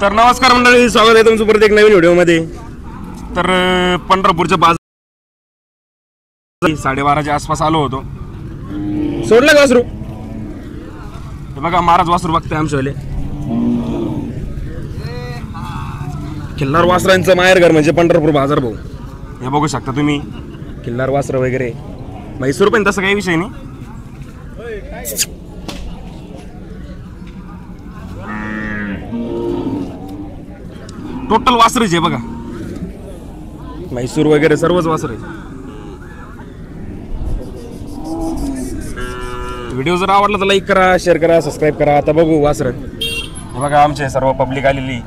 तर नमस्कार मंडळी, स्वागत आहे तुमचं परत एक नवीन व्हिडिओमध्ये। तर पंढरपूरच्या बाजार 12:30च्या आसपास आलो होतो। सोडलं वासरू, हे बघा महाराज वासरू बघताय आमच्यावाले। खिल्लार वासरांचं माहेरघर म्हणजे पंढरपूर बाजार भाऊ। हे बघू शकता तुम्ही, खिल्लार वासर वगैरे म्हैसूर पण तसं काही विषय नाही। टोटल वासरेच आहे बघा, म्हैसूर वगैरे सर्वच वासरे। व्हिडिओ जर आवडला तर लाईक करा, शेअर करा, सबस्क्राईब करा। आता बघू वासर, हे बघा आमचे सर्व पब्लिक आलेली।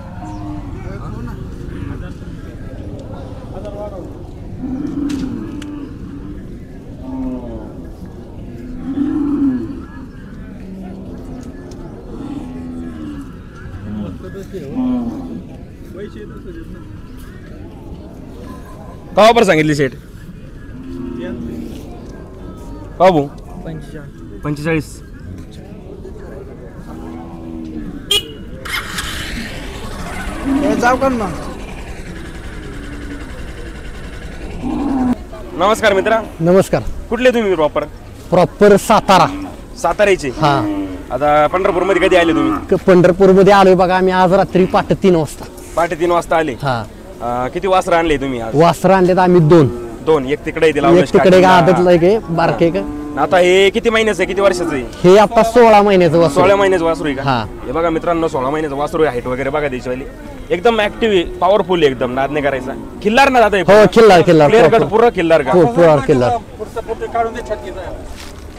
का ऑफर सांगितली शेट? बाबू 45। जाऊ का ना? नमस्कार मित्रा। नमस्कार। कुठले तुम्ही? प्रॉपर सातारा। साताऱ्याचे? हा। आता पंढरपूर मध्ये कधी आले तुम्ही? पंढरपूर मध्ये आलोय बघा आम्ही आज रात्री 3:30 वाजता। 3:30 आले? हा। किती वासर आणले तुम्ही आज? वासर आणलेत आम्ही दोन। एक तिकडे एक तिकडे आदतला एक बारके का। आता हे किती महिन्याचं आहे, किती वर्षाचं आहे? हे आता 16 महिन्याचं वासरू। 16 महिन्याचं वासरू आहे का? हा। हे बघा मित्रांनो, 16 महिन्याचं वासरू आहे। हाईट वगैरे बघा त्याची, एकदम ऍक्टिव्ह आहे, पॉवरफुल आहे, एकदम नाद नाही करायचा। खिल्लार ना दादा? हो खिल्लार। क्लिअर कट पूर्ण खिल्लार का? हो पूर्ण खिल्लार।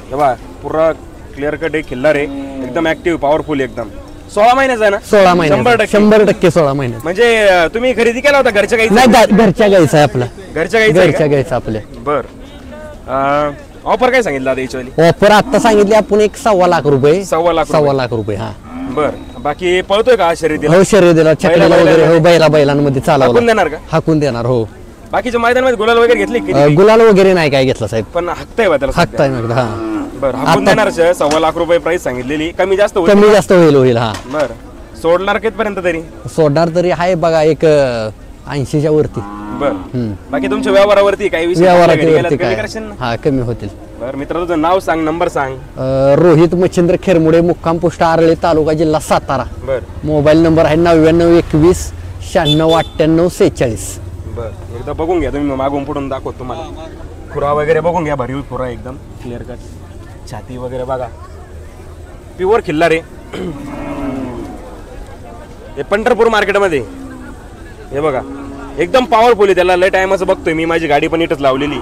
हे बघा पूर्ण क्लिअर कट आहे, खिल्लार आहे, एकदम ऍक्टिव्ह पॉवरफुल एकदम। 16 महिन्याचा आहे ना? 16 महिने 100% 16 महिने। म्हणजे तुम्ही खरेदी केला होता घरच्या गाईचा? नाही घरच्या गाईचा आहे आपला। घरच्या गाईचा आपल्या। बर। ऑफर काय सांगितलं आता याच्यावाली? ऑफर आता सांगितली आपण 1.25 लाख रुपये। 1.25 लाख रुपये। हा। बर। बाकी पळतोय का शर्यतीला? हो शर्यतीला छकडीला वगैरे हो बैलांमध्ये चालवला। हाकून देणार का? हाकून देणार हो। बाकीच्या मैदानामध्ये गुलाल वगैरे घेतली की? गुलाल वगैरे नाही काय घेतला साहेब, पण हाकताय बा त्याला? हाकताय मग। हा। बर। हाकून देणार 1.25 लाख रुपये प्राइस सांगितलेली, कमी जास्त होईल। हा। बर। सोडणार कितपर्यंत तरी? सोडणार तरी आहे बघा एक 80च्या वरती। बर। बाकी तुमच्या व्यवहारावरती काही विषय? हा कमी होतील। बर मित्र, तुझं नाव सांग, नंबर सांग। रोहित मच्छिंद्र खेरमुडे, मुक्काम पोस्ट आरळे, तालुका जिल्हा सातारा। बर। मोबाईल नंबर आहे 9921 96 98 46। बर। एकदा बघून घ्या तुम्ही, मागून पुढून दाखवतो तुम्हाला। खुरा वगैरे बघून घ्या, भरीव खुरा एकदम क्लिअर कट, छाती वगैरे बघा, प्युअर खिल्लार आहे। हे पंढरपूर मार्केटमध्ये हे बघा एकदम पॉवरफुल आहे, त्याला लय टाइमच बघतोय मी, माझी गाडी पण इथंच लावलेली।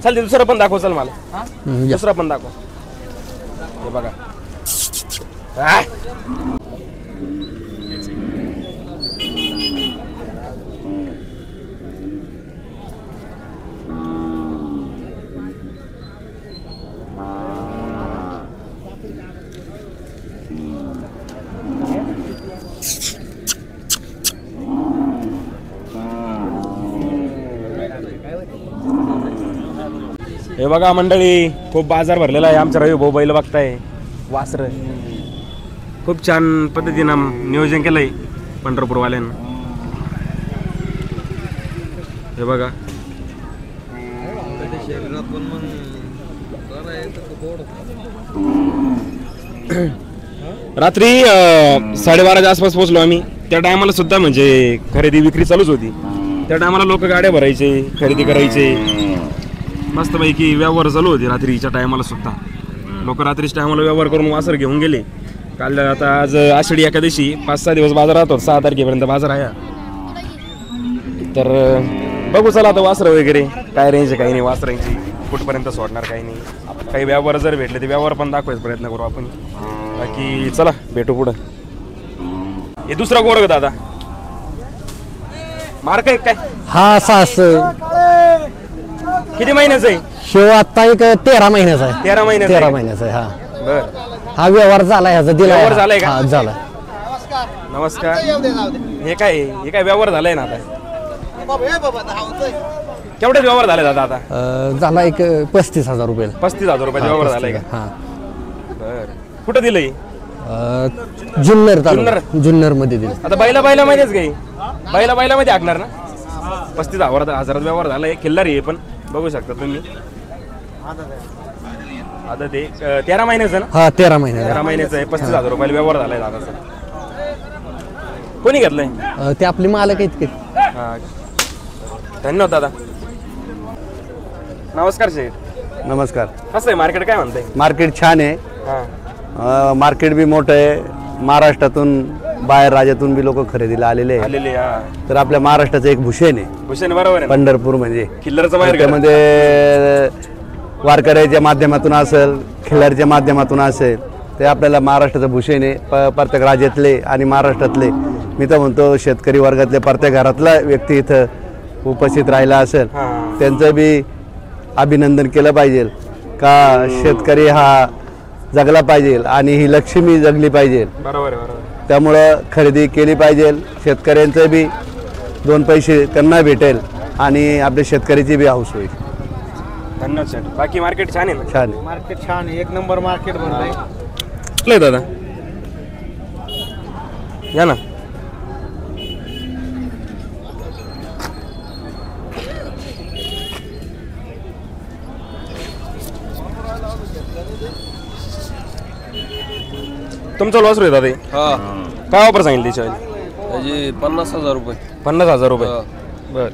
चल दुसरं पण दाखव, चल मला दुसरा पण दाखव। हे बघा हे बघा मंडळी, खूप बाजार भरलेला आहे आमच्या रवी भाऊ। बैल बघताय, वासर खूप छान पद्धतीनं नियोजन केलंय पंढरपूर वाल्यांना। हे बघा रात्री 12:30च्या आसपास पोहोचलो आम्ही। त्या टायमाला सुद्धा म्हणजे खरेदी विक्री चालूच होती। त्या टायमाला लोक गाड्या भरायचे, खरेदी करायचे, मस्तपैकी व्यवहार चालू होते। रात्रीच्या टायमाला सुद्धा लोक रात्रीच्या टायमाला व्यवहार करून वासर घेऊन गेले। काल आता आज आषाढी एकादशी, 5-6 दिवस बाजार राहतो, 6 तारखेपर्यंत बाजार आहे। तर बघू चला आता वासर वगैरे काय रेंज आहे, काही नाही वासरांची, कुठपर्यंत सोडणार काही नाही। काही व्यवहार जर भेटले ते व्यवहार पण दाखवायचा प्रयत्न करू आपण। बाकी चला भेटू पुढं। हे दुसरा गोड दादा मार्क आहे काय? हा 6 किती महिन्याचा आहे? शिव आता एक 13 महिन्याचा आहे। 13 महिन्याचा? 13 महिन्याचा आहे। हा। बर। हा व्यवहार झाला, ह्याचा दिला व्यवहार झालाय का? हा झाला। नमस्कार। हे काय व्यवहार झालाय ना आता? केवढ्यात व्यवहार झाले दादा आता? झाला एक 35,000 रुपयाला. 35,000 रुपयाचा व्यवहार झालाय का? हा. बर कुठं दिलंय? जुन्नर मध्ये दिलं. आता बैला मध्येच काही बैला मध्ये आगणार ना. 35,000 व्यवहार झालाय. खिल्लार आहे पण बघू शकता तुम्ही. आता ते 13 महिन्याचं ना. हा 13 महिने. 13 महिन्याचं आहे. 35,000 रुपयाला व्यवहार झालाय दादाचा. कोणी घेतलंय? ते आपले मालक आहेत की. हा धन्यवाद दादा. नमस्कार शेठ. नमस्कार. कसं आहे मार्केट, काय म्हणताय? मार्केट छान आहे. हा मार्केट बी मोठं आहे. महाराष्ट्रातून बाहेर राज्यातून बी लोक खरेदीला आलेले आहे. आलेले. हा तर आपल्या महाराष्ट्राचं एक भूषण आहे भूषण, बरोबर आहे. पंढरपूर म्हणजे किल्लरचं बाहेर त्यामध्ये वारकऱ्याच्या माध्यमातून असेल, खिल्लारच्या माध्यमातून असेल, ते आपल्याला महाराष्ट्राचं भूषण आहे. प्रत्येक राज्यातले आणि महाराष्ट्रातले, मी तर म्हणतो शेतकरी वर्गातले प्रत्येक घरातला व्यक्ती इथं उपस्थित राहिला असेल, त्यांचं बी अभिनंदन केलं पाहिजे. का शेतकरी हा जगला पाहिजे आणि ही लक्ष्मी जगली पाहिजे. बरोबर आहे. त्यामुळं खरेदी केली पाहिजे. शेतकऱ्यांचं बी 2 पैसे त्यांना भेटेल आणि आपल्या शेतकऱ्याची बी हौस होईल. धन्यवाद सर. बाकी मार्केट छान आहे ना? छान आहे. मार्केट छान आहे. 1 नंबर मार्केट भरलंय. कुठलं आहे दादा? या ना. तुमचा लॉस रे दादा? हा काय ऑफर सांगितली त्याची? म्हणजे 50,000 रुपये. 50,000 रुपये. बर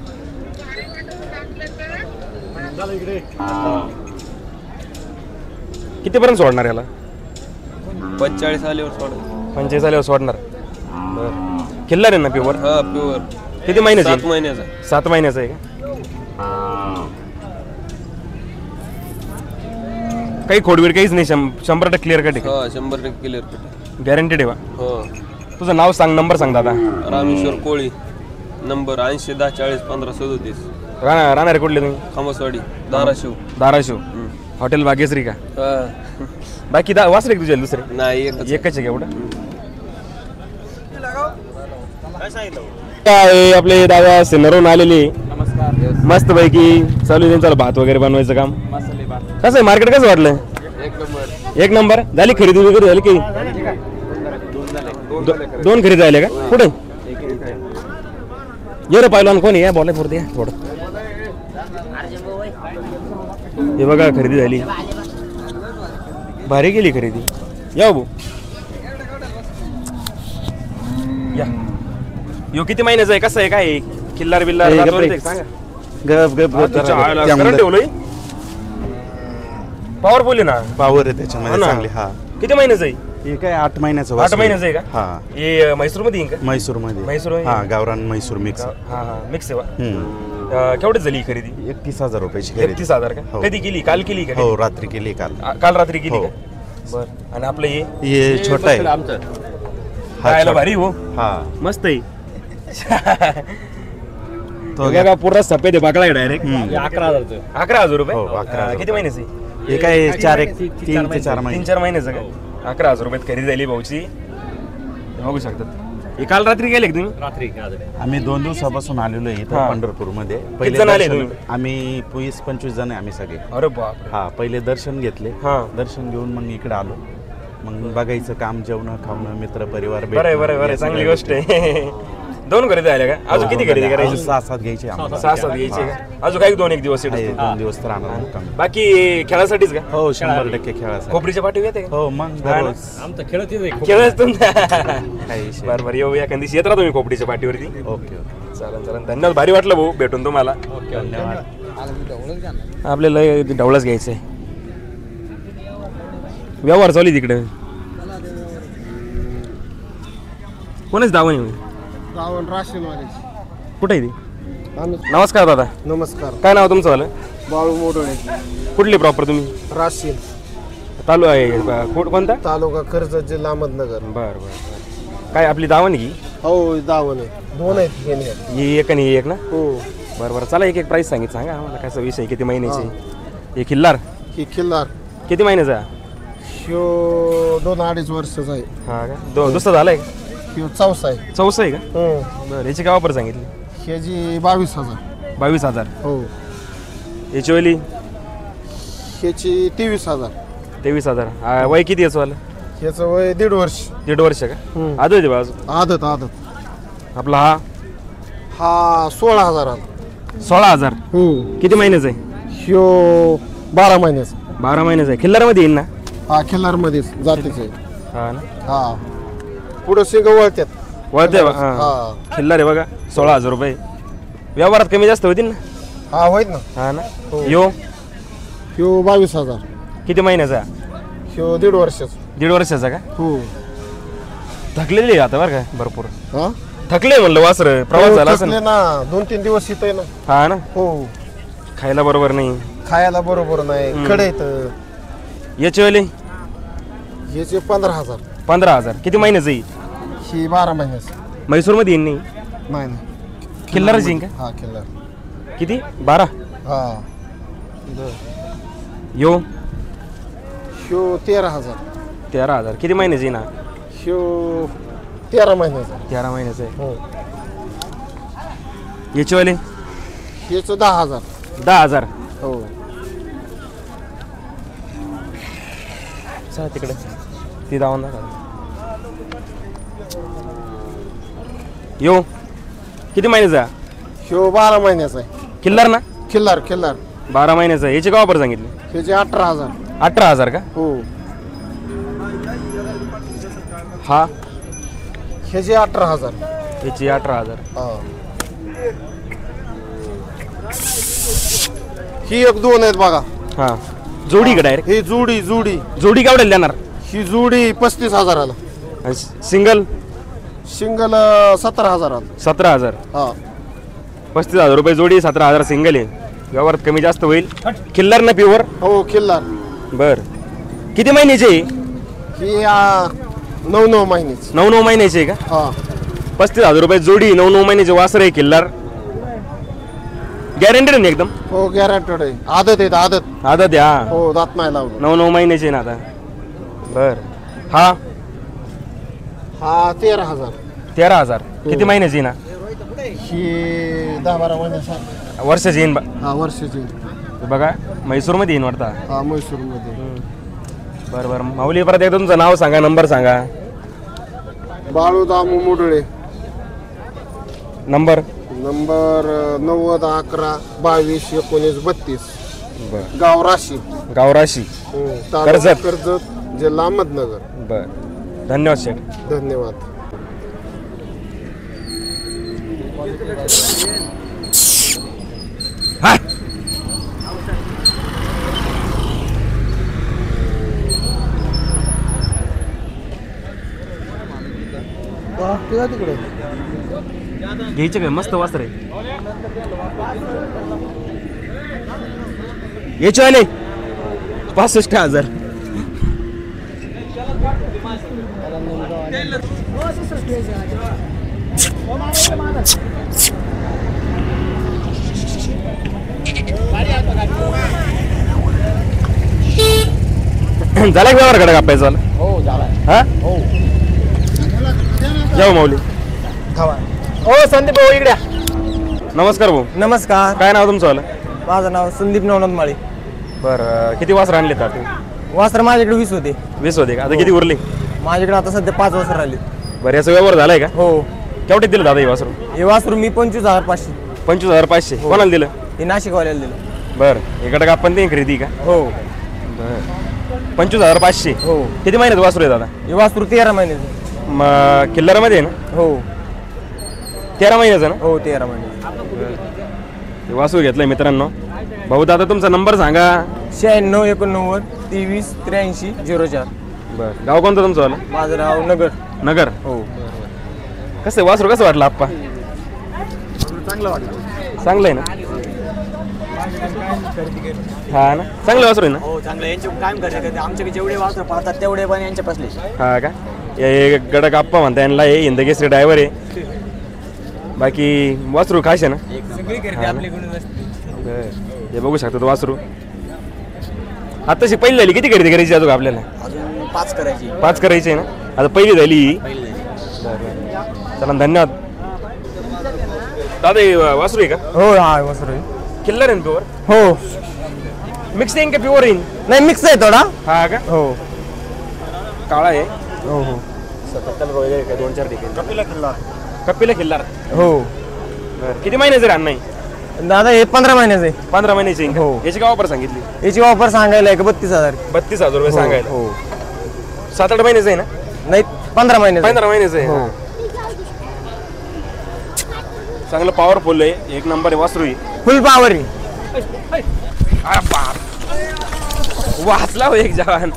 कितीपर्यंत सोडणार याला? 45 आल्यावर सोडा. 45 आल्यावर सोडणार. बर किल्लार आहे ना प्युअर? हा प्युअर. किती महिन्याचा? 7 महिन्याचा. 7 महिन्याचा आहे का? काही खोडवीर काहीच नाही. 100% क्लिअर कट आहे. हा 100% क्लिअर कट. गॅरंटेड आहे बा? हो. तुझं नाव सांग, नंबर सांग दादा. रामेश्वर कोळी. नंबर 80 10 40 15 37. राहणार कुठले तुम्ही? खामसवाडी धाराशिव. धाराशिव. हॉटेल भाग्यश्री का? हा. बाकी वाचले तुझे दुसरे? नाही एकच आहे एवढं. काय आपले दादा सिन्नरहून आलेले. मस्त पैकी चालू आहे त्यांचं भात वगैरे बनवायचं काम. कसं आहे मार्केट, कसं वाटलं? 1 नंबर. झाली खरेदी वगैरे झाली की? 2 खरेदी झाले का? कुठे ये रे पाहिलं कोणी? या बोलाय पुरते थोडं. हे बघा खरेदी झाली, भारी गेली खरेदी. या भाऊ या. यो किती महिन्याचा आहे? कसं आहे? काय किल्लार बिल्लार सांगा. ठेवलंय. पॉवरफुल आहे ना? पावर आहे त्याच्यामध्ये चांगली. हा किती महिन्याचं आहे? हे काय 8 महिन्याचं. 8 महिन्याचं आहे का? हा. हे म्हैसूर मध्ये का? म्हैसूर मध्ये. म्हैसूर. हा गावरान म्हैसूर मिक्स. हा मिक्स आहे. केवढी झाली खरेदी? 31,000 रुपयाची खरेदी. 31,000 का? हो. कधी केली? काल केली का? हो रात्री केली. काल रात्री केली हो. का? बर. आणि आपलं हे छोटा आहे. खायला भारी हो. हा मस्त आहे. तो का पूर्ण सफेद आहे बाकडा डायरेक्ट. 11,000 रुपये. हो, 11,000. किती महिन्याचे? हे काय 3 ते 4 महिने. 3-4 महिन्याचं का? 11,000 रुपयात खरेदी झाली भाऊची. बघू शकतात. हे काल रात्री गेले का तुम्ही? आम्ही 2 दिवसापासून आलेलो आहे हा. इथं पंढरपूर मध्ये. जण आले तुम्ही? आम्ही 20-25 जण आहे आम्ही सगळे. अरे बाप. हा पहिले दर्शन घेतले. हा. दर्शन घेऊन मग इकडे आलो. मग बघायचं काम, जेवण खावणं, मित्र परिवार. बरं चांगली गोष्ट आहे. 2 खरेदी झाल्या का? अजून किती खरेदी करायची? 6-7 घ्यायचे आम्हाला. 6-7 घ्यायचे का? अजून काही 2-1 दिवस येतात. 2 दिवस तर राहणार मुक्कामी. बाकी खेळासाठीच का? हो 100% खेळायचं. खोपडीच्या पाठी येते का? हो मग दररोज खेळच तुमचा. काही विषय नाही. बरं येऊ एखाद दिवशी येत राहा तुम्ही खोपडीच्या पाठीवरती. ओके. चालेल. धन्यवाद. भारी वाटलं भाऊ भेटून तुम्हाला. धन्यवाद. आपल्याला ढवळच घ्यायचंय. व्यवहार चालू आहे तिकडे. कोणच दावण कुठे आहे ती? नमस्कार दादा. नमस्कार. काय नाव तुमचं झालं? बाळू मोडोळे. कुठली प्रॉपर तुम्ही? राशीन चालू आहे कोणता? तालुका कर्जत, जिल्हा अहमदनगर. बरं. काय आपली दावण की? हो दावण आहे. 2 आहेत. ही एक आणि ही एक ना? हो. बरं चला एक प्राईस सांगा आम्हाला. कसा विषय? किती महिन्याचे? हे किल्लार ही खिल्लार किती महिन्याचा? ह्यो 2-2.5 वर्षाचा आहे. हा का? दुसरा झालाय का? ह्यो चौसा आहे. चौसा आहे का? बरं. याची काय ऑफर सांगितली? ह्याची 22,000. 22,000. हो. याची वाली ह्याची 23,000. 23,000. वय किती याचं वाला? ह्याचं वय 1.5 वर्ष. 1.5 वर्ष का? आदत आहे बाजू. आदत. आपला हा हा 16,000. 16,000. हो. किती महिन्याचा आहे? ह्यो 12 महिन्याचा. 12 महिन्याचा आहे. खिल्लारमध्ये येईल ना? हा खिल्लार मध्येच जातीचे. हा ना. हा पुढं शिंग वळत्यात. वळते बा. हा. खिल्लार आहे बघा. 16,000 रुपये. व्यवहारात कमी जास्त होतील ना? हा होईल ना. हा ना. हो. ह्यो 22,000. किती महिन्याचा? ह्यो 1.5 वर्षाचा. 1.5 वर्षाचा का? हो. थकलेली आहे आता बरं का भरपूर. हा थकले म्हणलं वासर. प्रवास झाला असेल थकले ना 2-3 दिवस येतोय ना. हा ना. हो. खायला बरोबर नाही. खायला बरोबर नाही. कडे येत. याची वाली ह्याचे 15,000. 15,000. किती महिन्याचं येईल? ही 12 महिन्याची. म्हैसूरमध्ये येईल नाही? नाही. खिल्लारच येईल का? हा खिल्लार. किती? 12. हा ह्यो ह्यो 13,000. 13,000. किती महिन्याचं येईल ना? ह्यो 13 महिन्याचा. 13 महिन्याचं आहे. हो. याची वाली ह्याचं 10,000. 10,000. हो. चला तिकडे ती दावून दाखवा. यो किती महिन्याचा? ह्यो 12 महिन्याचा आहे. किल्लार ना? खिल्लार 12 महिन्याचा. याची का वापर सांगितली? ह्याचे 18,000. 18,000 का? हो. हा ह्याचे 18,000. याची 18,000. हा. ही 1-2 आहेत बघा. हा जोडी का डायरेक्ट? ही जोडी जोडी केवढ्याला देणार? ही जोडी 35,000. आणि सिंगल सिंगल 17,000. 17,000. हा 35,000 रुपये जोडी. 17,000 सिंगल आहे. व्यवहारात कमी जास्त होईल. किल्लार ना प्युअर? हो खिल्लार. बर. किती महिन्याचे? ही 9 महिन्याची. 9 महिन्याचे का? हा 35,000 रुपये जोडी. 9 महिन्याचे वासर आहे किल्लार. गॅरंटेड आहे एकदम? हो गॅरंटेड आहे. आदत आहे आदत. आदत द्या. हो दात नाही लावलं. 9 महिन्याचे ना आता. बर. हा हा 13,000. 13,000. किती महिन्याची ना? ही 10-12 महिन्याची. वर्षाची येईन हा वर्षाची. बघा म्हैसूरमध्ये येईन वाटतं. हा म्हैसूर मध्ये. बरं बरं. माऊली परत एकदा तुमचं नाव सांगा, नंबर सांगा. बाळू दामू मुडळे. नंबर 90 11 22 19 32. बर. गाव राशी. गावराशी. तालुका कर्जत जिल्हा अहमदनगर. बर. धन्यवाद शेठ. धन्यवाद. हाय. तिकडे घ्यायचं काय? मस्त वस्त्र आहे. याचे आले 65,000. झाला व्यवहार कडे कापायचा? हो झाला. हा जाऊ माऊली. हो संदीप भाऊ इकडे. नमस्कार भाऊ. नमस्कार. काय नाव तुमचं आलं? माझं नाव संदीप नवनाथ माळी. बरं. किती वासर आणले तर? वासर माझ्याकडे 20 होते. 20 होते का? आता किती उरले? माझ्याकडे आता सध्या 5 वासर राहिले. बरं. याचा व्यवहार झालाय का? हो. केवढे दिलं दादा हे वासरू? हे वासरू मी 25,500. 25,500. कोणाला दिलं? हे नाशिकवाल्याला दिलं. बरं. इकडे का आपण ते खरेदी का? हो. बरं. 25,500. हो. किती महिन्यात वासरू आहे दादा? हे वासरू 13 महिन्याचं. मग किल्लारमध्ये आहे ना? हो 13 महिन्याचं ना? हो 13 महिन्याचं. हे वासरू घेतलंय मित्रांनो. भाऊ दादा तुमचा नंबर सांगा. 96 89 23 83 04. बरं. गाव कोणतं तुमचं वालं? माझं नाव नगर. नगर. हो. कसं वासरू कसं वाटलं आप्पा? चांगलं वाटलं. चांगलं आहे ना? हा ना. चांगलं वासरू आहे ना? हो चांगलं. यांचे कायम करते आमच्याकडे जेवढे वासर पाहतात तेवढे पण यांच्या पासले. हा का? हे गडक आप्पा म्हणता यांना. हे हिंदकेसरी ड्रायव्हर आहे. बाकी वासरू खास आहे ना? हे बघू शकता तो वासरू. आताशी पहिली झाली. किती खरेदी करायची अजून आपल्याला? अजून 5 करायची. 5 करायची आहे ना? आता पहिली झाली. चला धन्यवाद. दादा हे वासरू आहे का? हो हा वासरू आहे. किल्लर आहे ना प्युअर? हो मिक्स येईन का प्युअर येईन? नाही मिक्स आहे थोडा. हा का? हो काळा आहे. हो हो 77 वगैरे काय 2-4 ठिकाणी. कपिला किल्लार. हो बरं किती महिन्याचं रान नाही? दादा हे 15 महिन्याचं आहे. 15 महिन्याची आहे का? हो. याची काय ऑफर सांगितली? याची ऑफर सांगायला आहे का 32,000. 32,000 रुपये सांगायला. हो 7-8 महिन्याचं आहे ना? नाही 15 महिन्याचं. 15 महिन्याचं आहे. हो चांगलं पॉवरफुल आहे. एक नंबर आहे वासरू आहे. फुल पॉवर आहे. अरे बाप वाचला हो एक जवान.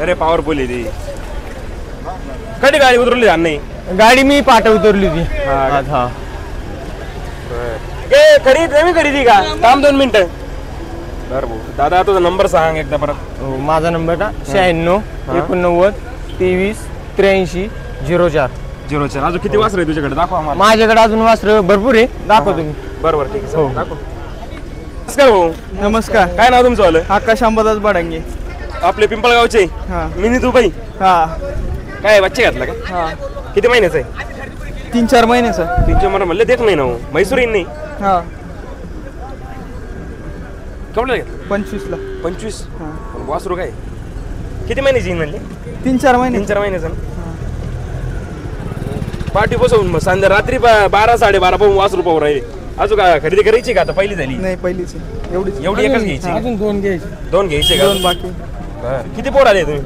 अरे पॉवरफुल आहे ती. कधी गाडी उतरली नाही? गाडी मी पाठ उतरली होती. हा. हा खरेदी का? थांब 2 मिनिटं. बरं भाऊ दादा तुझा नंबर सांग एकदा परत. हो माझा नंबर ना 96 89 23 83 04. 04. अजून किती वासर आहे तुझ्याकडे? दाखव आम्हाला. माझ्याकडे अजून वासर भरपूर आहे. दाखवतो मी. बरोबर ठीक आहे. हो. दाखव. नमस्कार भाऊ. नमस्कार. काय नाव तुमचं आलं? आकाश अंबादास बडांगे. आपले पिंपळगावचे हा मिनी दुबई. हा काय बच्चे घातला का? हा किती महिन्याचं आहे? 3-4 महिन्याचा. 3 महिने म्हणले देत नाही ना हो. म्हैसूर येईन नाही. हा केवढं घेतलं? 25ला. 25. वासरू काय किती महिन्याची येईन म्हणले? 3-4 महिने. 3-4 महिन्याचं ना. पाठी बसवून मग संध्या रात्री 12-12:30 पाहून वासरू पाहू राहिले. अजून का खरेदी करायची का? आता पहिली झाली. नाही पहिलीच एवढीच. एवढी एकच घ्यायची? अजून 2 घ्यायचे. 2 घ्यायचे का? 2 बाकी. बरं. किती पोर आले तुम्ही?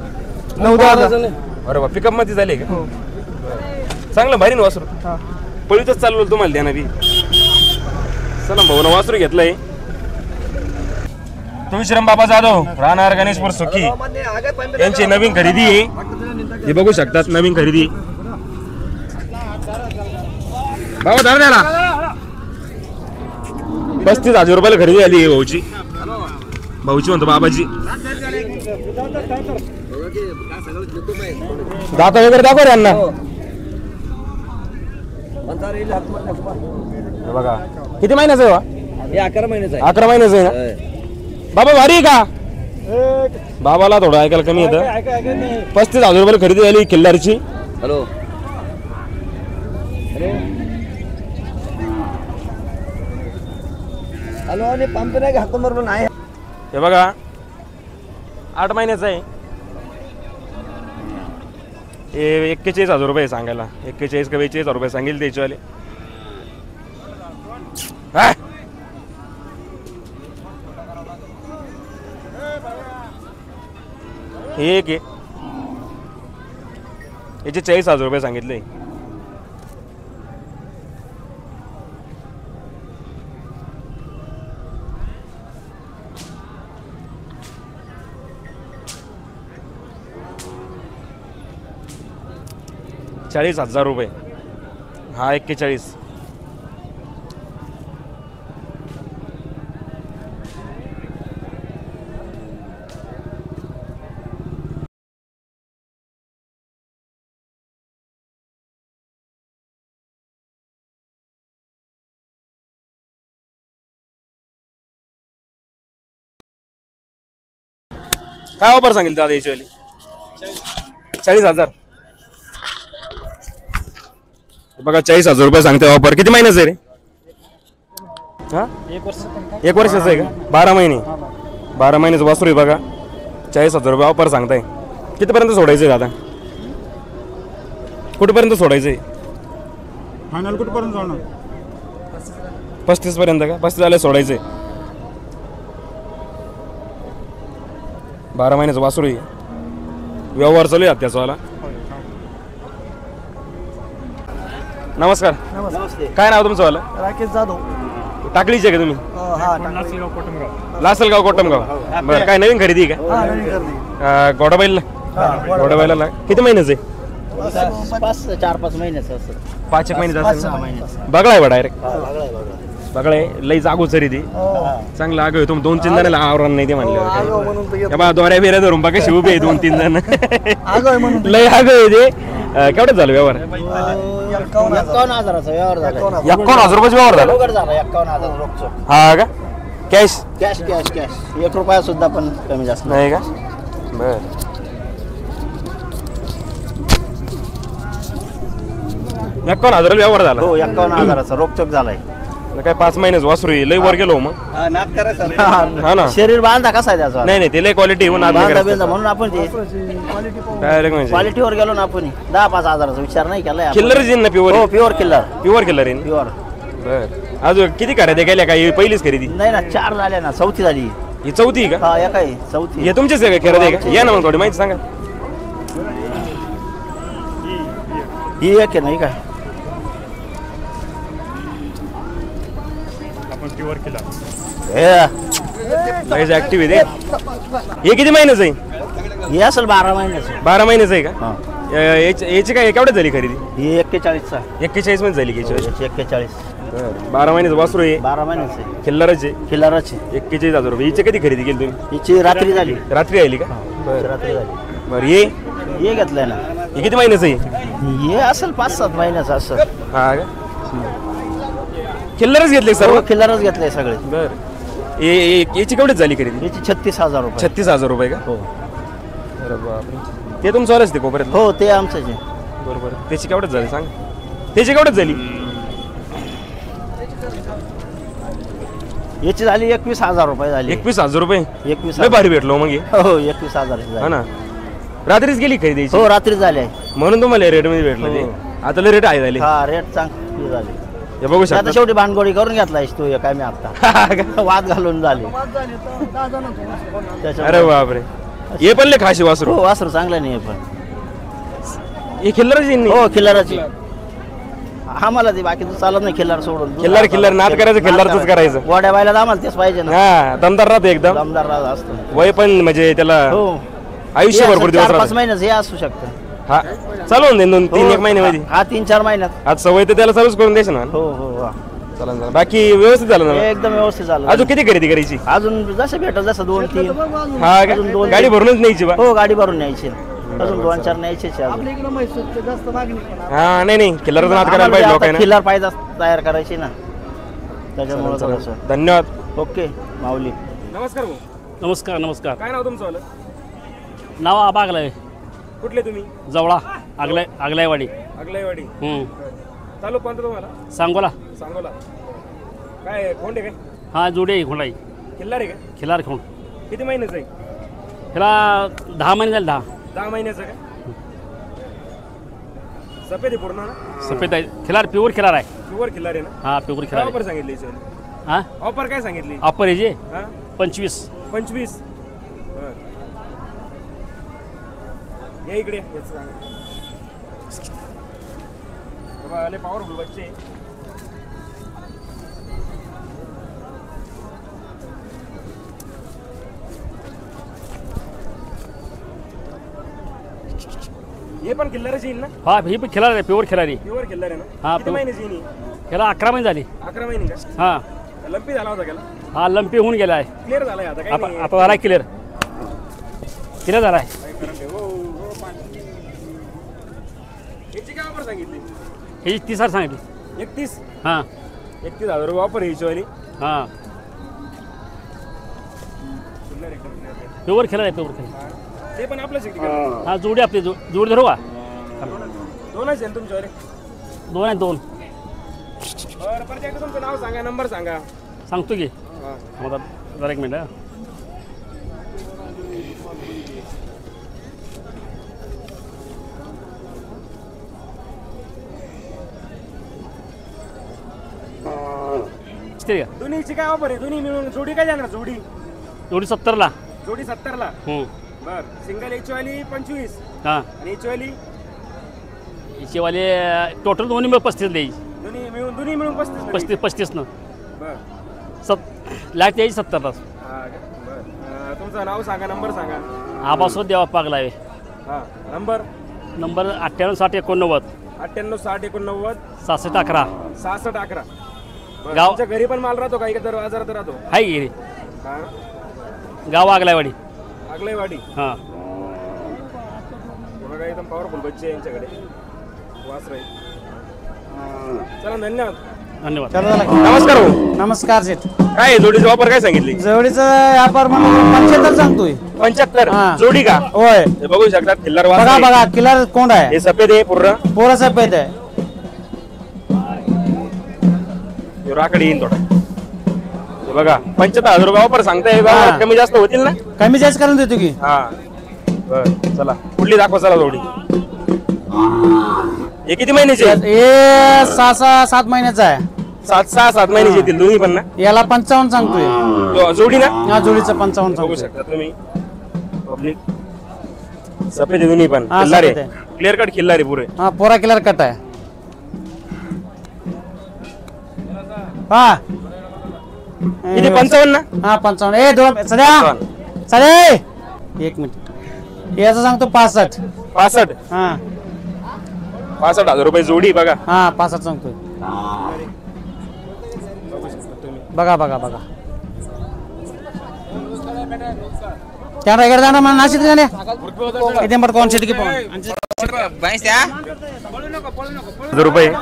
9-10. अरे वा पिकअप मध्ये झाले का? हो चांगलं भारी ना वासरू. हा पळीतच चालवलं तुम्हाला द्या ना बी. चला भाऊ ना वासरू घेतलंय. तुळशीराम बाबा जाधव राहणार गणेशपूर सुखी यांची नवीन खरेदी आहे. हे बघू शकतात नवीन खरेदी. बाबा धर द्याला 35,000 रुपयाला खरेदी झाली आहे भाऊची. भाऊची म्हणतो बाबाची. दाता वगैरे दाखव रे यांना. बघा किती महिन्याचं आहे? 11 महिन्याचा 11 महिन्याचं आहे ना. बाबा भारी आहे का? बाबाला थोडं ऐकायला कमी येतं. 35,000 रुपयाला खरेदी झाली किल्लारची. हॅलो हॅलो आणि पंप नाही हात मारलो नाही. हे बघा 8 महिन्याचं आहे. हे 41,000 रुपये सांगायला. 41 का 42,000 रुपये सांगेल त्याच्यावाले. हे एक आहे याचे 40,000 रुपये सांगितले. ₹40,000. हा 41. काय ऑफर सांगितलं दादा याच्यावाली? 40,000. बघा 40,000 रुपये सांगते ऑफर. किती महिन्याचं आहे रे? हा 1 वर्षाचं आहे का? 12 महिने. 12 महिन्याचं वासरू आहे बघा. 40,000 रुपये ऑफर सांगताय. कितीपर्यंत सोडायचं आहे दादा? कुठपर्यंत सोडायचं आहे? फायनल कुठपर्यंत जाणार? 35 पर्यंत का? 35 झाले सोडायचं आहे. 12 महिन्याचं वासरू आहे. व्यवहार चालू आहे त्याचावाला. नमस्कार. काय नाव तुमचं वाला? राकेश जाधव. टाकळीचे आहे का तुम्ही? लासलगाव कोटमगाव. बरं काय नवीन खरेदी आहे का? घोडाबाईला किती महिन्याचं आहे? 4-5 महिन्याचं असं. 5 महिन्याचं असेल. बगळा आहे बा डायरेक्ट. बगळा आहे लई जागोचरी ती. चांगलं आग तुम्ही 2-3 जणांना आवरण नाही ते म्हणलं. दोऱ्या बिऱ्या धरून बघा शिवू बे 2-3 जण. लई आग आहे ते. केवढ्यात झालं व्यवहार? 51,000चा व्यवहार झाला. 51,000 रुपयाचा व्यवहार झाला. झाला 51,000 रोजचं. हा का? कॅश कॅश कॅश कॅश 1 रुपया सुद्धा पण कमी जास्त नाही का बर 51,000 व्यवहार झाला हो 51,000चा रोकचोक झालाय काय 5 महिन्याच वासरू आहे. लय वर गेलो मग हा ना शरीर बांधा कसा आहे त्याचा नाही नाही ते लय क्वालिटी बांधा बिंदा म्हणून आपण ते डायरेक्ट म्हणजे क्वालिटीवर गेलो ना आपण 10-5 हजाराचा विचार नाही केलाय आपण. किल्लर येईन ना प्युअर हो प्युअर किल्लर प्युअर किल्लर येईन प्युअर बर अजून किती खरेदी केल्या काय पहिलीच खरेदी नाही ना 4 झाल्या ना चौथी झाली ही चौथी आहे का हा एक आहे चौथी हे तुमचेच आहे का खरेदी आहे का या ना मग थोडी माहिती सांगा ही एक आहे नाही काय लयच ऍक्टिव्ह आहे ते हे किती महिन्याचं आहे ही असेल 12 महिन्याची 12 महिन्याचं आहे का याची काय केवढ्यात झाली खरेदी ही 41चा 41 मध्ये झाली की याची 41 12 महिन्याचं वासरू आहे 12 महिन्याचे खिल्लारच आहे खिलाराची 41,000 रुपये हिची कधी खरेदी केली तुम्ही हिची रात्री झाली रात्री आली का रात्री झाली बरं ये हे घेतलंय ना हे किती महिन्याचं आहे हे असेल 5-7 महिन्याचं असं हा का खिल्लारच घेतले सर्व सर्व खिलारच घेतलंय सगळे बर याची केवढीच झाली खरेदी याची 36,000 रुपये 36,000 रुपये का हो अरे बापरे ते तुमचं आलंच ते कोपऱ्यात हो ते आमचंच आहे बरोबर त्याची केवढ्याच झाली सांग त्याची केवढ्याच झाली याची झाली 21,000 रुपये झाली 21,000 रुपये 21,000 लय भारी भेटलो मग हे. हो 21,000 हा ना रात्रीच गेली खरेदी याची. हो रात्री झाले म्हणून तुम्हाला रेट मध्ये भेटलं ते आता लय रेट आहे झाले हा रेट चांगली झाली हे बघू आता शकता शेवटी भानगोडी करून घेतलाय तू हे काय मी आता वाद घालून झाले अरे बापरे हे पण लय खाशी वासरू हो वासरू चांगलं नाही हे पण हे खिल्लारच येईन हो खिल्लाराची आम्हाला ते बाकी चालत नाही खिल्लार सोडून खिल्लार नाद करायचं खिल्लारच करायचं गोड्या बायला आम्हाला तेच पाहिजे ना हा दमदार राहतो एकदम दमदार राहत असतो वय पण म्हणजे त्याला हो आयुष्य भरपूर दिवस 4-5 राहतं. महिन्याचं हे असू शकतं हा चालवून देईन 2-3 महिन्यामध्ये हा 3-4 महिन्यात आज सवय तर त्याला चालूच करून द्यायचं ना हो हो हो. चला बाकी व्यवस्थित झालं ना एकदम व्यवस्थित झालं अजून किती खरेदी करायची अजून जसं भेटल जसं 2-3 हा का? अजून 2-3 गाडी भरूनच न्यायची बा हो गाडी भरून न्यायची अजून 2-4 न्यायचे अजून हा नाही खिल्लारचा नाद करायला पाहिजे आम्हाला लोकांना खिल्लार पाहिजे तयार करायची ना त्याच्यामुळे थोडंसं धन्यवाद ओके माऊली नमस्कार भाऊ नमस्कार नमस्कार काय नाव तुमचं आलं नाव आबागलाय कुठले तुम्ही जवळा आगलायवाडी अगलाईवाडी तालुका कोणता तुम्हाला सांगोला सांगोला काय खोंड आहे काय हा जोडी आहे खोंडाई खिल्लार आहे का खिलार खोंड किती महिन्याचं आहे ह्याला 10 महिने झाले 10 महिन्याचं का सफेद आहे पूर्ण ना सफेद आहे खिलार प्युअर खिलार आहे प्युअर खिल्लार आहे ना हा प्युअर काय खिलार ऑफर सांगितली हा ऑफर काय सांगितली अप्पर आहे जे हा 25 25 या इकडे याचं सांगा. बाबा आले पॉवरफुल बच्चे हे पण किल्लारच येईल ना हा ही पण खिलार आहे प्युअर खिलारी प्युअर किल्लार आहे ना हा, किती pure. महिन्याची येईल ह्याला 11 महिने झाली 11 महिने का हा लंपी झाला होता त्याला हा लंपी होऊन गेला आहे क्लिअर झालाय आता काय आता नाही आता झाला क्लिअर क्लिअर झाला आहे काय करत आहे? हो, हो, पाणी. याची काय ऑफर सांगितली ह्याची 30,000 सांगितली 31 हां 31,000 रुपये ऑफर यायची वाली हां प्युअर खिलार आहे प्युअर खिलार ते पण आपल्याच इकडे करतात. हा जोडी आपली जोडी धरू का दोनच आहे ना तुमच्यावाले 2 आहे 2 बरं परत एकदा तुमचं नाव सांगा नंबर सांगा सांगतो की हा. मला जरा एक मिनिट हा. ठीक आहे दोन्हीची काय ऑफर आहे दोन्ही मिळून जोडी काय जाणार जोडी जोडी 70ला जोडी 70ला बर सिंगल याची वाली 25 हां आणि याची वाली हिचेवाले टोटल दोन्ही मिळून 35 द्यायची दोन्ही मिळून 35 35 न बर लाईट द्यायची 70 तास हा का? बर तुमचं नाव सांगा नंबर सांगा आबासोबत देवा पागला आहे हा नंबर 98 60 89 98 60 89 67 11 66 11 गाव- तुमच्या घरी पण माल राहतो का इकडे बाजारात राहतो आहे की रे हा गाव आगलायवाडी आगलाईवाडी हां बघा एकदम पॉवरफुल बच्चे आहे यांच्याकडे वास राहील चला धन्यवाद धन्यवाद. नमस्कार भाऊ. नमस्कार शेठ. काय जोडीचा वापर काय सांगितली? जोडीचा व्यापार म्हणून 75 सांगतोय. 75 जोडी का? होय. हे बघू शकता खिल्लार बघा वासर बघा किलर कोंड आहे. हे सफेद आहे पूर्ण. पोरा सफेद आहे. हे राखडी येईल थोडा. हे बघा 75,000 रुपये वापर सांगताय. कमी जास्त होतील ना? कमी जास्त करून देतो की. हा बरं चला पुढली दाखवा चला जोडी. हे किती महिन्याची आहे? हे 6-7 महिन्याचा आहे. 7 महिन्याची येतील दोन्ही पण ना? याला 55 सांगतोय. जोडी ना? हा जोडीचं 55 बघू सांगतोय. शकता तुम्ही. पब्लिक सफेद आहे दोन्ही पण. हा, खिल्लार सफेद आहे. आहे. क्लिअर कट खिल्लार आहे पुरे. हा पोरा किलर कट आहे. हा किती 55 ना? हा 55. ए दोन सध्या सध्या 1 मिनिट. याचं सांगतो 65. 65 हा 65,000 रुपये जोडी बघा. हा 65 सांगतोय. बघा बघा बघा क्या इकडे जाणार मला नाशिक जाणे इथे मग कोण शेती की रुपये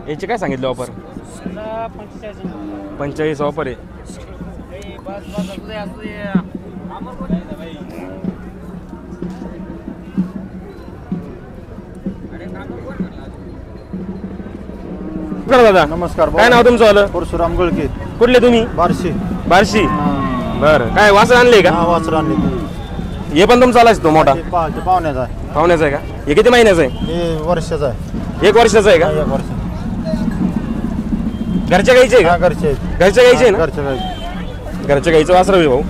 याचे काय सांगितलं ऑफर? 45 ऑफर आहे. दादा नमस्कार. काय नाव तुमचं आलं? परशुराम गळके. कुठले तुम्ही? बारशे. बार्शी. बरं काय वासर आणले का? हा वासर आणले. हे पण तुमचा आलाच तो मोठा पाहुण्याचा आहे. पाहुण्याचा आहे का? हे किती महिन्याचा आहे? हे वर्षाचा आहे. 1 वर्षाचा आहे का? 1 वर्ष. घरच्या गाईचे आहे का? घरचे घरच्या गाईचे आहे ना? घरच्या गाईचे. घरच्या गाईचं वासर आहे भाऊ.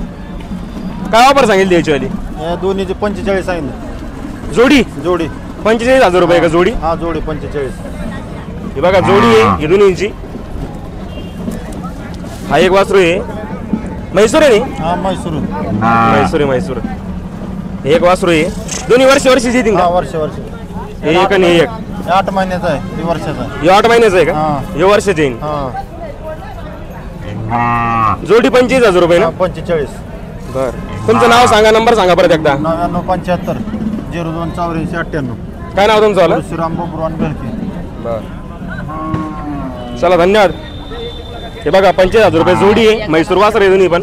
काय ऑफर सांगितली याची वाली? या दोन्हीचे 45 सांगितले. जोडी जोडी 45,000 रुपये का जोडी? हा जोडी 45. हे बघा जोडी आहे ही दोन्हीची. हा एक वासरू आहे. म्हैसूर आहे नी? हा म्हैसूर. म्हैसूर आहे म्हैसूर. हे एक वासरू आहे. दोन्ही वर्षाची येतील हा का? वर्ष. हे एक आणि हे एक. 8 महिन्याचा आहे. हे वर्षाचा आहे. हे 8 महिन्याचं आहे का? हा. हे वर्षाचे येईल. हा जोडी 25,000 रुपये ना? 45. बर तुमचं नाव सांगा नंबर सांगा परत एकदा. 9975 02 84 98. काय नाव तुमचं आलं? परशुराम बबुरान गळके. बर चला धन्यवाद. हे बघा 25,000 रुपये जोडी आहे. म्हैसूर वासर आहे दोन्ही पण.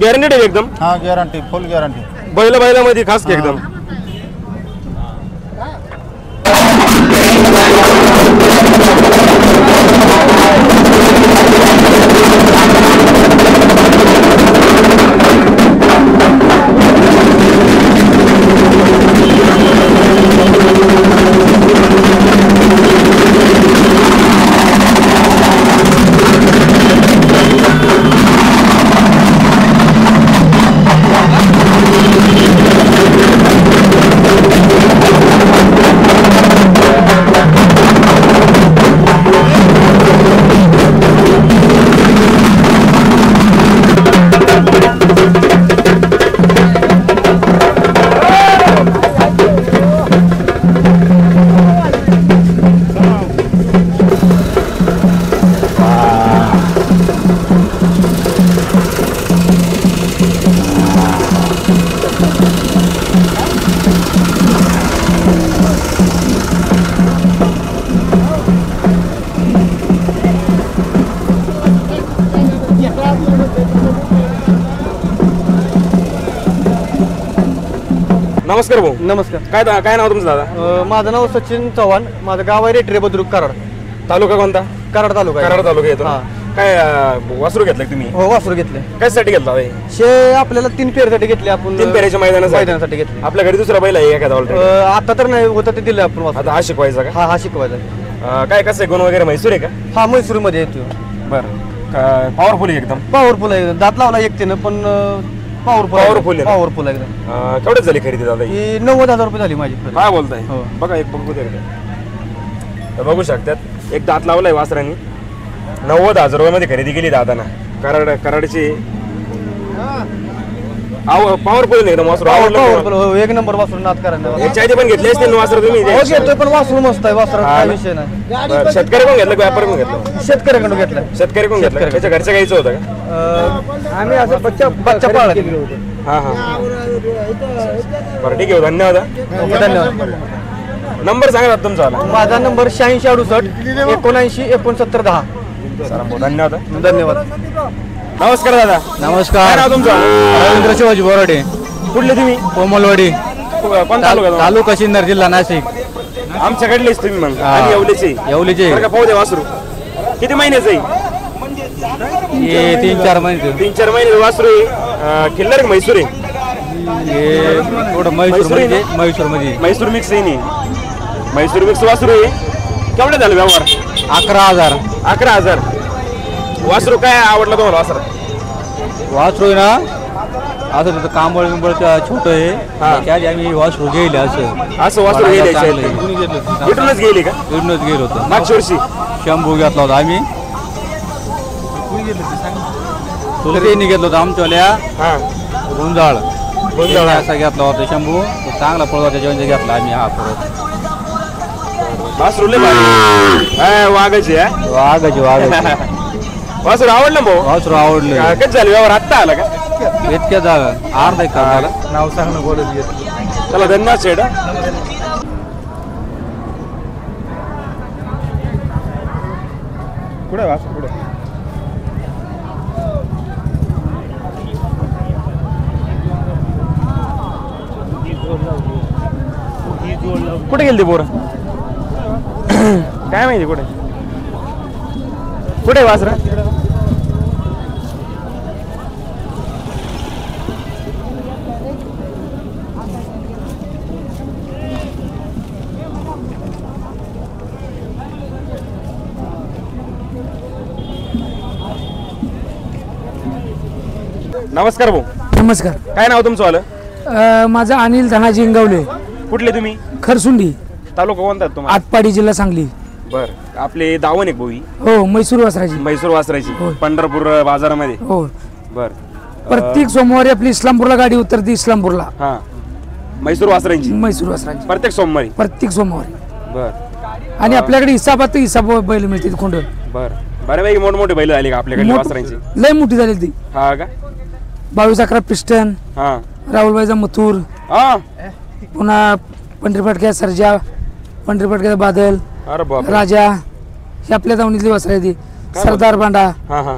गॅरंटेड आहे एकदम. हा गॅरंटी फुल गॅरंटी. बैलामध्ये खास की एकदम. नमस्कार भाऊ. नमस्कार. काय नाव तुमचं दादा? माझं नाव सचिन चव्हाण. माझं गाव आहे रेटरे बुद्रुक कराड. तालुका कोणता? कराड तालुका आहे. कराड तालुका येतो. काय वासरू घेतलं तुम्ही? हो वासरू घेतले. कशासाठी घेतला? शे आपल्याला 3 फेऱ्यासाठी घेतले आपण. 3 फेऱ्याच्या मैदानासाठी घेतले. आपल्या घरी दुसरा बैल आहे एखादा ऑलरेडी? आता तर नाही होतं ते दिलं आपण वासरू. आता हा शिकवायचा का? हा शिकवायचा. काय कसं आहे गुण वगैरे म्हैसूर आहे का? हा म्हैसूर मध्ये येतो. बरं पॉवरफुल आहे एकदम. पॉवरफुल आहे. दात लावला एकटीनं पण Powerful आहे. पॉवरफुल आहे एकदम. केवढ्यात झाली खरेदी दादा? ही 90,000 रुपये झाली माझी खरेदी. काय बोलताय? हो. बघा एक बघू दे. बघू शकतात एक दात लावलाय वासरांनी. 90,000 रुपयामध्ये खरेदी केली दादाना. कराडची पॉवरफुल नाही एकदम वासरू आवडलं तुम्हाला? एक नंबर वासरू नाद करायला याच्या आधी पण घेतले असते वासरू तुम्ही घेतोय पण वासरू मस्त आहे वासरात काय विषय नाही बरं, शेतकरी कोण घेतलं व्यापारी कोण घेतलं? शेतकऱ्याकडून घेतलाय शेतकरी कोण घेतलं? त्याच्या घरच्या गाईचं होतं का? आम्ही असं बच्चा पाळला हा हा बरं ठीक आहे धन्यवाद हा. धन्यवाद नंबर सांगा ना तुमचा वाला. माझा नंबर 8668 79 69 10 धन्यवाद धन्यवाद नमस्कार दादा नमस्कार काय नाव तुमचं? रवींद्र शिवाजी बोराडे कुठले तुम्ही? कोमलवाडी कोण तालुका? तालुका सिन्नर जिल्हा नाशिक आमच्याकडलेच तुम्ही मग हा. आणि येवलेचे येवलेचे. बरं का पाहू दे वासरू किती महिन्याचं आहे? हे 3-4 महिने 3-4 महिने वासरू आहे किल्लर का म्हैसूर आहे? हे थोडं म्हैसूर मध्ये म्हैसूर मिक्स आहे नी म्हैसूर मिक्स वासरू आहे. केवढे झालं व्यवहार? 11,000 11,000. वासरू काय आवडलं तुम्हाला वासरू? वासरू आहे ना असं तिथं कांबळ बिंबळ छोटं आहे त्याच्या आधी आम्ही वासरू गेले असं वासरू गेले चांगलं इथूनच गेले का? इथूनच गेलो होतो मागच्या वर्षी शंभू घेतला होता आम्ही तुला त्यांनी घेतलं होतं आमच्यावाल्या हा गुंजाळ असा घेतला होता शंभू चांगला पळवा त्याच्या घेतला आम्ही हा परत वासरू लय भारी वाघाची वाघाची वासरू आवडलं भाऊ? वासरू आवडलं कधी झालं व्यवहार आत्ता आला का? इतक्या जागा अर्धा एक झाला नाव सांगणं बोलत घेत चला धन्यवाद शेठ पुढे वासरू पुढे कुठे गेली ती पोरं? काय माहिती कुठे कुठे वासरा? नमस्कार भाऊ नमस्कार. काय नाव तुमचं आलं? माझं अनिल धनाजी इंगवले, कुठले तुम्ही? खरसुंडी, तालुका कोणता तुम्हाला? आटपाडी, जिल्हा सांगली. बर आपले दावण एक भाऊ हो, म्हैसूर वासराची. म्हैसूर वासराची हो. पंढरपूर बाजारामध्ये. हो, बर प्रत्येक सोमवारी आपली इस्लामपूरला गाडी उतरते. इस्लामपूरला हा म्हैसूर वासरांची म्हैसूर वासराची प्रत्येक सोमवारी. प्रत्येक सोमवारी. बर आणि आपल्याकडे हिसाबात हिसाब बैल मिळते खोंड. बर बऱ्यापैकी मोठमोठे बैल आले का आपल्याकडे वासरांची? लय मोठी झाली ती. हा का? 22-11 पिस्टन, हा राहुलबाईचा मथुर, हा पुन्हा पंढरीपाटक्या सर्जा, पंढरीपाटक्याचा बादल, अरे बाप राजा, ही आपल्या दावणीतली वासर आहे ती. सरदार बांडा, हा हा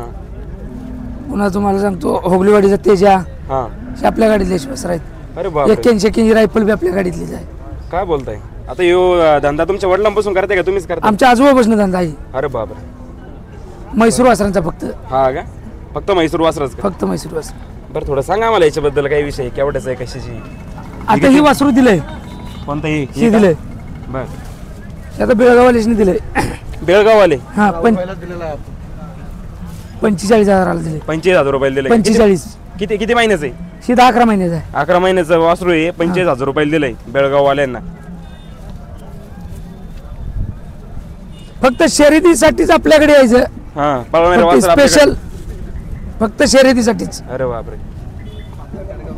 पुन्हा तुम्हाला सांगतो होगलीवाडीचा तेजा, हा हे आपल्या गाडीतले वासर आहेत. अरे बाप 81 रायफल बी आपल्या गाडीतलीच आहे. काय बोलताय? आता यो धंदा तुमच्या वडिलांपासून करताय का तुम्हीच करता? आमच्या आजोबापासून धंदा आहे अरे बाप म्हैसूर वासरांचा. फक्त हा का? फक्त म्हैसूर वासरच का? फक्त म्हैसूर वासर. बरं थोडं सांगा मला याच्याबद्दल काही विषय केवढ्याच आहे कशाची? आता ही वासरू दिलंय, कोणतं ही दिलंय. बर आता बेळगाववाल्याने दिलंय. बेळगाववाले हा 45,000 दिले. 25,000 रुपये दिले. 45. किती किती महिन्याचं आहे? ही 10-11 महिन्याचा आहे. 11 महिन्याचं वासरू आहे. 25,000 रुपये दिलंय बेळगाववाल्यांना. फक्त शर्यतीसाठीच आपल्याकडे यायचं. हा पळवणारे वासर स्पेशल फक्त शर्यतीसाठीच. अरे बापरे.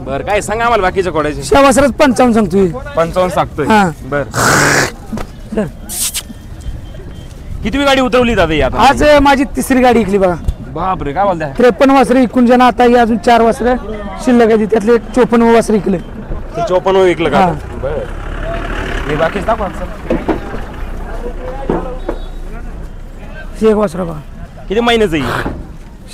बर काय सांगा आम्हाला बाकीच्या कोड्याचे? त्या वासरात 55 सांगतोय. 55 सांगतोय. हा. बर किती गाडी उतरवली दादा ही आता? आज माझी तिसरी गाडी इकली बघा. बापरे काय बोलताय? 53 वासरं इकून जण आता ही अजून 4 वासरं शिल्लक आहे. त्यातले 54 वासरं इकले. 54 विकलं का? हा. बर हे बाकीच दाखवा. ही एक वासरं बघा. किती महिन्याचं आहे?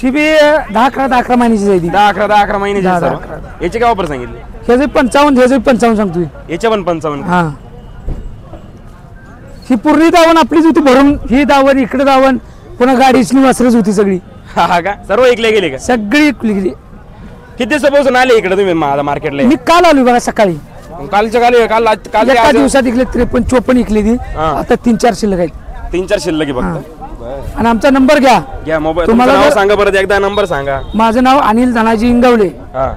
शिबी 10-11 महिन्याची जायची. 10-11 महिन्याचे 10-11. सर्व. याचे काय वापर सांगितले? ह्याचे 55, ह्याचे 55 सांगतोय. याच्या पण 55. हा, ही पूर्ण दावण आपलीच होती भरून. ही दावण इकडे दावण पुन्हा गाडीची वासरच होती सगळी. हा का? सर्व ऐकले गेले का? सगळी इकली. किती दिवसापासून आले इकडे तुम्ही मार्केटला? मी काल आलो बघा सकाळी. कालच्या काल एका दिवसात इकले 53-54 इकले ती. हा. आता 3-4 शिल्लक आहेत. 3-4 शिल्लक आहे फक्त. आणि आमचा नंबर घ्या. घ्या मोबाईल. तुम्हाला नाव जर- सांगा परत एकदा. नंबर सांगा. माझं नाव अनिल धनाजी इंगवले, हा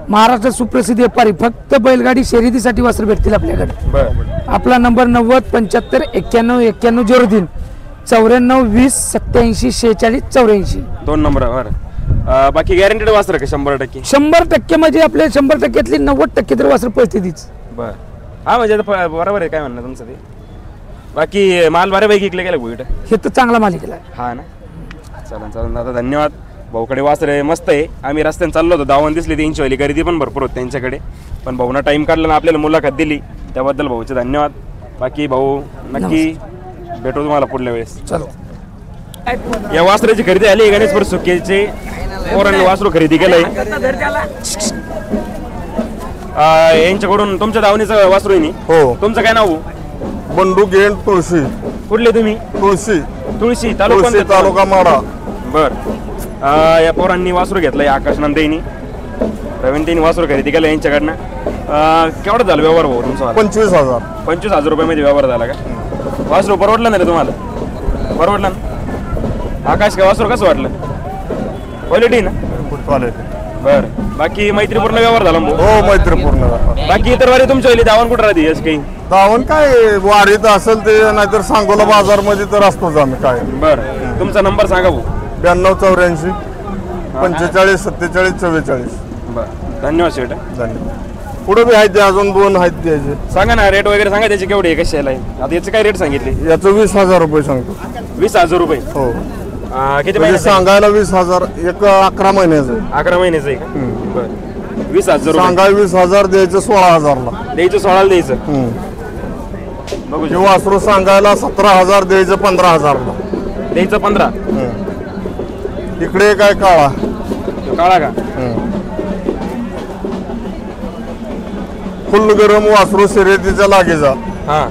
महाराष्ट्र सुप्रसिद्ध व्यापारी. फक्त बैलगाडी शर्यतीसाठी वस्त्र भेटतील आपल्याकडे. बर आपला नंबर 90-75-91-91-03 94-20-87-46-84. 2 नंबर. बरं बाकी गॅरंटेड वासर का 100%? 100% म्हणजे आपल्या 100%तली 90% तर वासर पळते तीच. बर हा म्हणजे आता बरोबर आहे काय म्हणणं तुमचं ते. बाकी माल बऱ्यापैकी इकले गेला भुईट हे तर चांगला मालिक आहे. हा ना चालेल चालेल दादा धन्यवाद. भाऊकडे वासर आहे मस्त आहे. आम्ही रस्त्याने चाललो होतो दावण दिसली त्यांची वाली खरेदी पण भरपूर होती त्यांच्याकडे पण भाऊना टाइम काढला ना आपल्याला मुलाखत दिली त्याबद्दल भाऊचे धन्यवाद. बाकी भाऊ नक्की भेटू तुम्हाला पुढल्या वेळेस. चलो या वासराची खरेदी आली गणेशपूर सुकेचे पोरांनी वासरू खरेदी केलंय. यांच्याकडून तुमच्या दावणीचं वासरू आहे हो. तुमचं काय नाव? बंडू गेंड तुळशी. कुठले तुम्ही? तुळशी तालुका माडा. बर या पोरांनी वासरू घेतलंय आकाश नंदेनी रवींद्रनी वासरू खरेदी केलं यांच्याकडनं. केवढं झालं व्यवहार भाऊ तुमचा? 25,000. 25,000 रुपयामध्ये व्यवहार झाला का? वासरू परवडलं नाही रे तुम्हाला? परवडलं ना? आकाश का वासरू कसं वाटलं? क्वालिटी ना? बर बाकी मैत्रीपूर्ण व्यवहार झाला भाऊ? हो मैत्रीपूर्ण. बाकी इतर वारी तुमच्या वेळी दावण कुठं राहते काही? दावण काय वारीत असेल ते नाहीतर सांगोला बाजार मध्ये तर असतोच आम्ही काय. बर तुमचा नंबर सांगा भाऊ. 9284 45 47 44. बर धन्यवाद शेठ. धन्यवाद. पुढे बी आहेत ते अजून 2 आहेत द्यायचे. सांगा ना रेट वगैरे सांगा त्याचे केवढे कसे आहे आता याचे काय रेट सांगितले? याचं 20,000 रुपये सांगतो. 20,000 रुपये? हो. किती म्हणजे महिने सांगायला 20,000 एक 11 महिन्याचं आहे. 11 महिन्याचं आहे का? बरं 20,000 सांगाय 20,000 द्यायचं 16,000 ला द्यायचं 16 द्यायचं. बघू हे वासरू सांगायला 17,000 द्यायचं 15,000 ला द्यायचं 15. इकडे काय काळा काळा का? फुल गरम वासरू शर्यतीच्या लागेचा. हा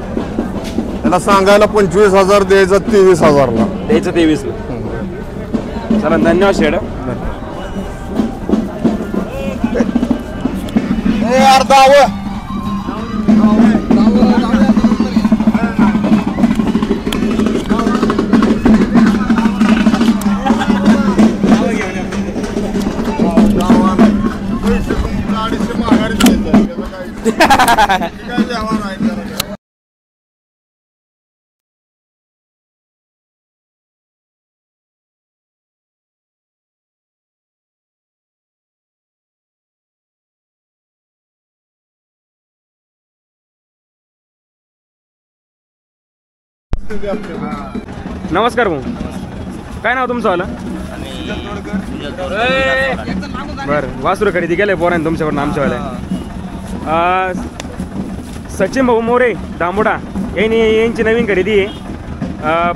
त्याला सांगायला 25,000 द्यायचं 23,000 ला द्यायचं 23 ला. चला धन्यवाद शेड. नमस्कार भाऊ काय नाव तुमचं आलं? बरं वासरू खरेदी केलंय पोरांनी तुमच्याकडून आमच्यावाल्या. सचिन भाऊ मोरे दांबोडा यांची नवीन खरेदी आहे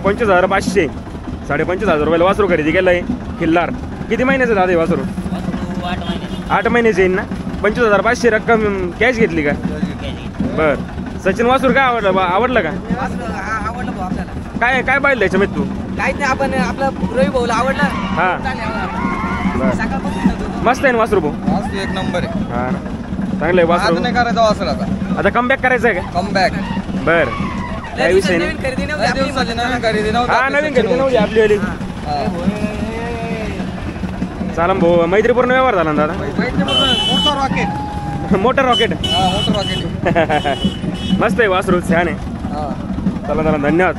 25,500 25,000 रुपयाला वासरू खरेदी केलं आहे किल्लार. किती महिन्याचं दादा वासरू? 8 महिन्याचे येईल ना? 25,500 रक्कम कॅश घेतली का? बरं सचिन वासरू काय आवडलं का? काय काय पाहिलं त्याच्यामध्ये तू? काहीच नाही आपण आपला रवी भाऊला आवडला. हा मस्त आहे ना वासरू भाऊ? एक नंबर आहे. हा चांगलं आहे वासरू. नाही करायचं वासर आता कमबॅक करायचं आहे का? कमबॅक. बर काय विषय नाही. नवीन खरेदी नव्हती हा नवीन खरेदी नव्हती आपली वाली. चाला भाऊ मैत्रीपूर्ण व्यवहार झाला ना दादा? Motor rocket. मस्त आहे वासरू छान आहे. चला चला धन्यवाद.